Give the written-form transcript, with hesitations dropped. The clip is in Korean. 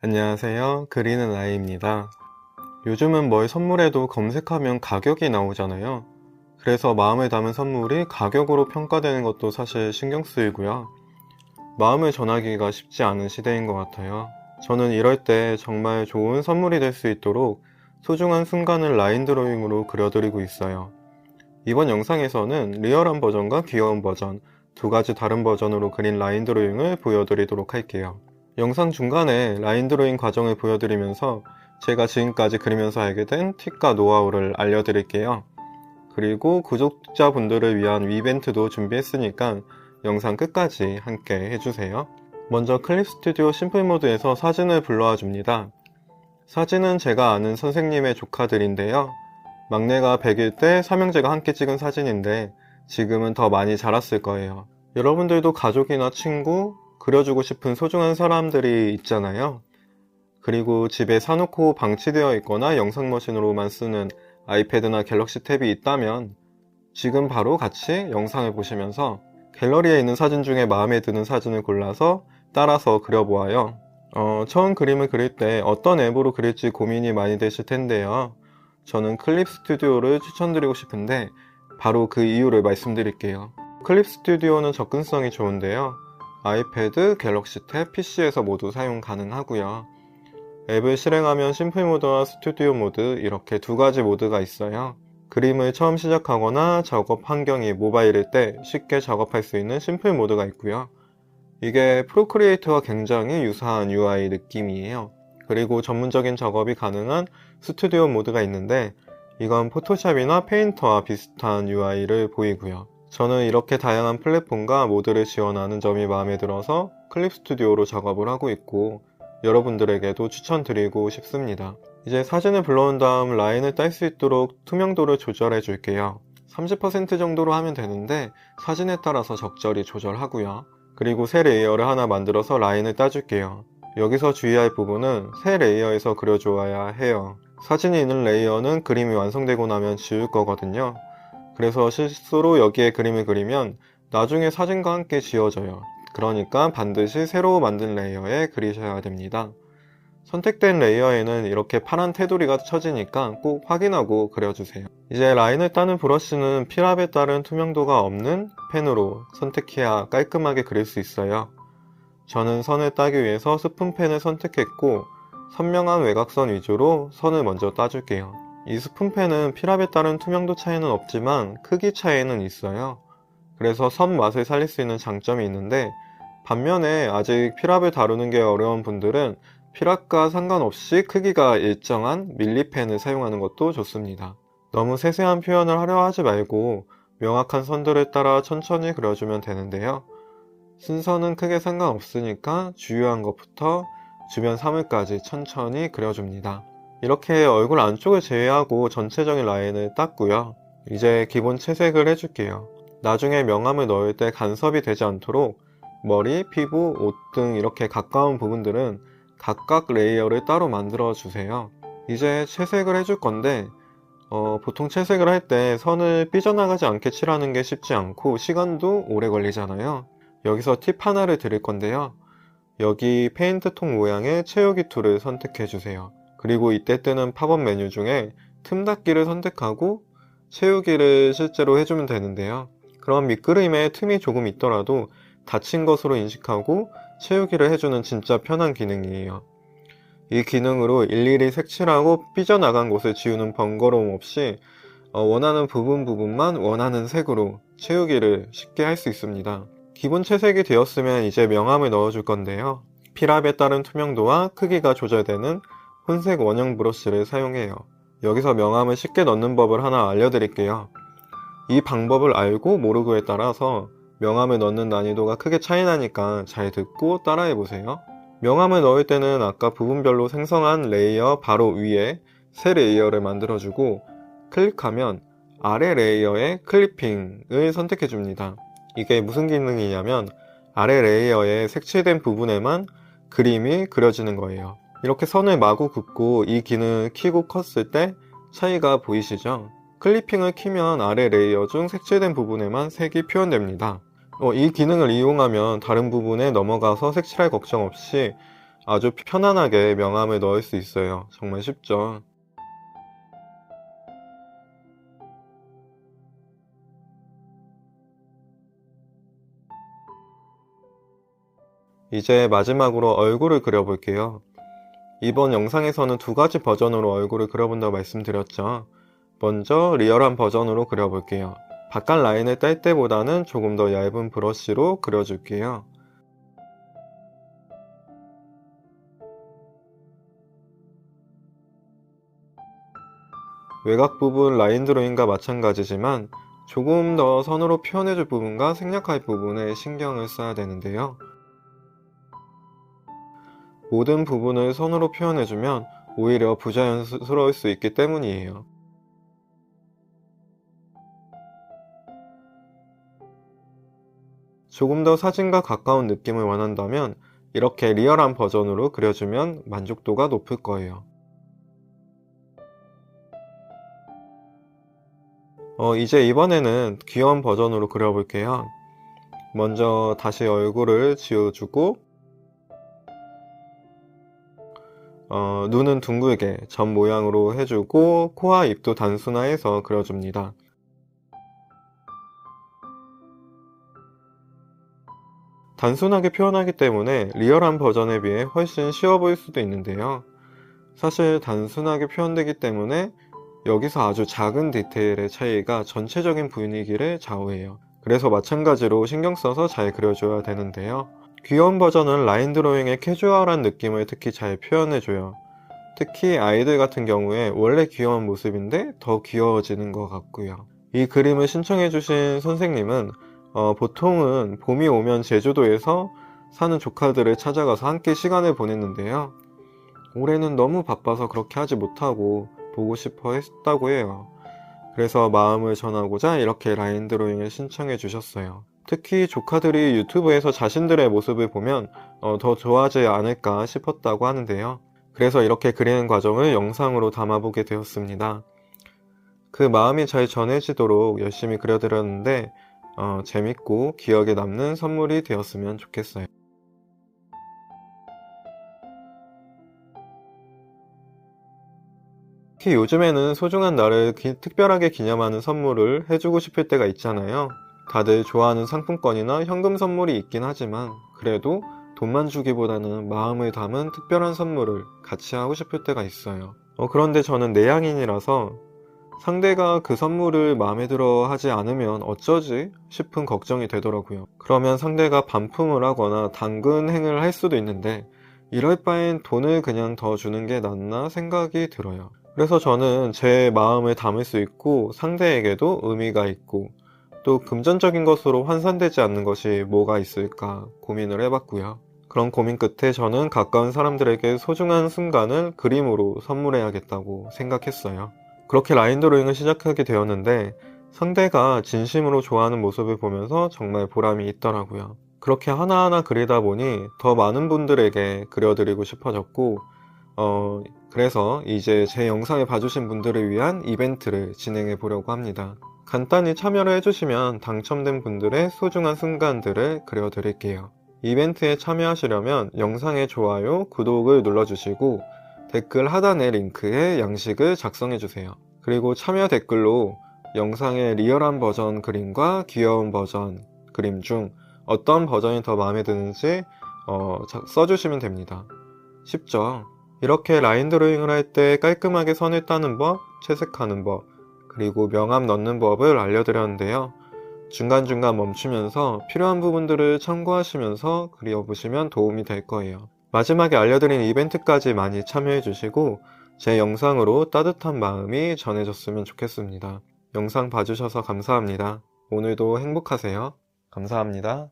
안녕하세요. 그리는 아이입니다. 요즘은 뭘 선물해도 검색하면 가격이 나오잖아요. 그래서 마음에 담은 선물이 가격으로 평가되는 것도 사실 신경 쓰이고요. 마음을 전하기가 쉽지 않은 시대인 것 같아요. 저는 이럴 때 정말 좋은 선물이 될 수 있도록 소중한 순간을 라인 드로잉으로 그려드리고 있어요. 이번 영상에서는 리얼한 버전과 귀여운 버전, 두 가지 다른 버전으로 그린 라인 드로잉을 보여드리도록 할게요. 영상 중간에 라인 드로잉 과정을 보여드리면서 제가 지금까지 그리면서 알게 된 팁과 노하우를 알려드릴게요. 그리고 구독자분들을 위한 이벤트도 준비했으니까 영상 끝까지 함께 해주세요. 먼저 클립 스튜디오 심플 모드에서 사진을 불러와 줍니다. 사진은 제가 아는 선생님의 조카들인데요. 막내가 100일 때 삼형제가 함께 찍은 사진인데 지금은 더 많이 자랐을 거예요. 여러분들도 가족이나 친구, 그려주고 싶은 소중한 사람들이 있잖아요. 그리고 집에 사놓고 방치되어 있거나 영상머신으로만 쓰는 아이패드나 갤럭시 탭이 있다면 지금 바로 같이 영상을 보시면서 갤러리에 있는 사진 중에 마음에 드는 사진을 골라서 따라서 그려보아요. 처음 그림을 그릴 때 어떤 앱으로 그릴지 고민이 많이 되실 텐데요. 저는 클립 스튜디오를 추천드리고 싶은데 바로 그 이유를 말씀드릴게요. 클립 스튜디오는 접근성이 좋은데요. 아이패드, 갤럭시 탭, PC에서 모두 사용 가능하고요. 앱을 실행하면 심플 모드와 스튜디오 모드 이렇게 두 가지 모드가 있어요. 그림을 처음 시작하거나 작업 환경이 모바일일 때 쉽게 작업할 수 있는 심플 모드가 있고요. 이게 프로크리에이터와 굉장히 유사한 UI 느낌이에요. 그리고 전문적인 작업이 가능한 스튜디오 모드가 있는데 이건 포토샵이나 페인터와 비슷한 UI를 보이고요. 저는 이렇게 다양한 플랫폼과 모드를 지원하는 점이 마음에 들어서 클립 스튜디오로 작업을 하고 있고 여러분들에게도 추천드리고 싶습니다. 이제 사진을 불러온 다음 라인을 딸 수 있도록 투명도를 조절해 줄게요. 30% 정도로 하면 되는데 사진에 따라서 적절히 조절하고요. 그리고 새 레이어를 하나 만들어서 라인을 따줄게요. 여기서 주의할 부분은 새 레이어에서 그려주어야 해요. 사진이 있는 레이어는 그림이 완성되고 나면 지울 거거든요. 그래서 실수로 여기에 그림을 그리면 나중에 사진과 함께 지워져요. 그러니까 반드시 새로 만든 레이어에 그리셔야 됩니다. 선택된 레이어에는 이렇게 파란 테두리가 쳐지니까 꼭 확인하고 그려주세요. 이제 라인을 따는 브러쉬는 필압에 따른 투명도가 없는 펜으로 선택해야 깔끔하게 그릴 수 있어요. 저는 선을 따기 위해서 스푼펜을 선택했고 선명한 외곽선 위주로 선을 먼저 따줄게요. 이 스푼펜은 필압에 따른 투명도 차이는 없지만 크기 차이는 있어요. 그래서 선 맛을 살릴 수 있는 장점이 있는데 반면에 아직 필압을 다루는 게 어려운 분들은 필압과 상관없이 크기가 일정한 밀리펜을 사용하는 것도 좋습니다. 너무 세세한 표현을 하려 하지 말고 명확한 선들을 따라 천천히 그려주면 되는데요. 순서는 크게 상관없으니까 주요한 것부터 주변 사물까지 천천히 그려줍니다. 이렇게 얼굴 안쪽을 제외하고 전체적인 라인을 땄고요. 이제 기본 채색을 해줄게요. 나중에 명암을 넣을 때 간섭이 되지 않도록 머리, 피부, 옷 등 이렇게 가까운 부분들은 각각 레이어를 따로 만들어 주세요. 이제 채색을 해줄 건데 보통 채색을 할 때 선을 삐져나가지 않게 칠하는 게 쉽지 않고 시간도 오래 걸리잖아요. 여기서 팁 하나를 드릴 건데요. 여기 페인트 통 모양의 채우기 툴을 선택해 주세요. 그리고 이때 뜨는 팝업 메뉴 중에 틈 닫기를 선택하고 채우기를 실제로 해주면 되는데요. 그럼 밑그림에 틈이 조금 있더라도 닫힌 것으로 인식하고 채우기를 해주는 진짜 편한 기능이에요. 이 기능으로 일일이 색칠하고 삐져나간 곳을 지우는 번거로움 없이 원하는 부분만 원하는 색으로 채우기를 쉽게 할 수 있습니다. 기본 채색이 되었으면 이제 명암을 넣어줄 건데요. 필압에 따른 투명도와 크기가 조절되는 혼색 원형 브러쉬를 사용해요. 여기서 명암을 쉽게 넣는 법을 하나 알려드릴게요. 이 방법을 알고 모르고에 따라서 명암을 넣는 난이도가 크게 차이나니까 잘 듣고 따라해보세요. 명암을 넣을 때는 아까 부분별로 생성한 레이어 바로 위에 새 레이어를 만들어주고 클릭하면 아래 레이어의 클리핑을 선택해줍니다. 이게 무슨 기능이냐면 아래 레이어에 색칠된 부분에만 그림이 그려지는 거예요. 이렇게 선을 마구 긋고 이 기능을 키고 컸을 때 차이가 보이시죠? 클리핑을 키면 아래 레이어 중 색칠된 부분에만 색이 표현됩니다. 이 기능을 이용하면 다른 부분에 넘어가서 색칠할 걱정 없이 아주 편안하게 명암을 넣을 수 있어요. 정말 쉽죠? 이제 마지막으로 얼굴을 그려볼게요. 이번 영상에서는 두 가지 버전으로 얼굴을 그려본다고 말씀드렸죠. 먼저 리얼한 버전으로 그려볼게요. 바깥 라인을 뗄 때보다는 조금 더 얇은 브러쉬로 그려줄게요. 외곽 부분 라인 드로잉과 마찬가지지만 조금 더 선으로 표현해줄 부분과 생략할 부분에 신경을 써야 되는데요. 모든 부분을 선으로 표현해주면 오히려 부자연스러울 수 있기 때문이에요. 조금 더 사진과 가까운 느낌을 원한다면 이렇게 리얼한 버전으로 그려주면 만족도가 높을 거예요. 이제 이번에는 귀여운 버전으로 그려볼게요. 먼저 다시 얼굴을 지워주고 눈은 둥글게 점 모양으로 해주고 코와 입도 단순화해서 그려줍니다. 단순하게 표현하기 때문에 리얼한 버전에 비해 훨씬 쉬워 보일 수도 있는데요. 사실 단순하게 표현되기 때문에 여기서 아주 작은 디테일의 차이가 전체적인 분위기를 좌우해요. 그래서 마찬가지로 신경 써서 잘 그려줘야 되는데요. 귀여운 버전은 라인 드로잉의 캐주얼한 느낌을 특히 잘 표현해줘요. 특히 아이들 같은 경우에 원래 귀여운 모습인데 더 귀여워지는 것 같고요. 이 그림을 신청해주신 선생님은 보통은 봄이 오면 제주도에서 사는 조카들을 찾아가서 함께 시간을 보냈는데요. 올해는 너무 바빠서 그렇게 하지 못하고 보고 싶어 했다고 해요. 그래서 마음을 전하고자 이렇게 라인 드로잉을 신청해 주셨어요. 특히 조카들이 유튜브에서 자신들의 모습을 보면 더 좋아하지 않을까 싶었다고 하는데요. 그래서 이렇게 그리는 과정을 영상으로 담아보게 되었습니다. 그 마음이 잘 전해지도록 열심히 그려드렸는데 재밌고 기억에 남는 선물이 되었으면 좋겠어요. 특히 요즘에는 소중한 날을 특별하게 기념하는 선물을 해주고 싶을 때가 있잖아요. 다들 좋아하는 상품권이나 현금 선물이 있긴 하지만 그래도 돈만 주기보다는 마음을 담은 특별한 선물을 같이 하고 싶을 때가 있어요. 그런데 저는 내향인이라서 상대가 그 선물을 마음에 들어 하지 않으면 어쩌지 싶은 걱정이 되더라고요. 그러면 상대가 반품을 하거나 당근행을 할 수도 있는데 이럴 바엔 돈을 그냥 더 주는 게 낫나 생각이 들어요. 그래서 저는 제 마음을 담을 수 있고 상대에게도 의미가 있고 또 금전적인 것으로 환산되지 않는 것이 뭐가 있을까 고민을 해봤고요. 그런 고민 끝에 저는 가까운 사람들에게 소중한 순간을 그림으로 선물해야겠다고 생각했어요. 그렇게 라인 드로잉을 시작하게 되었는데 상대가 진심으로 좋아하는 모습을 보면서 정말 보람이 있더라고요. 그렇게 하나하나 그리다 보니 더 많은 분들에게 그려드리고 싶어졌고 그래서 이제 제 영상을 봐주신 분들을 위한 이벤트를 진행해 보려고 합니다. 간단히 참여를 해주시면 당첨된 분들의 소중한 순간들을 그려드릴게요. 이벤트에 참여하시려면 영상의 좋아요, 구독을 눌러주시고 댓글 하단의 링크에 양식을 작성해주세요. 그리고 참여 댓글로 영상의 리얼한 버전 그림과 귀여운 버전 그림 중 어떤 버전이 더 마음에 드는지 써주시면 됩니다. 쉽죠? 이렇게 라인 드로잉을 할 때 깔끔하게 선을 따는 법, 채색하는 법, 그리고 명암 넣는 법을 알려드렸는데요. 중간중간 멈추면서 필요한 부분들을 참고하시면서 그려보시면 도움이 될 거예요. 마지막에 알려드린 이벤트까지 많이 참여해주시고 제 영상으로 따뜻한 마음이 전해졌으면 좋겠습니다. 영상 봐주셔서 감사합니다. 오늘도 행복하세요. 감사합니다.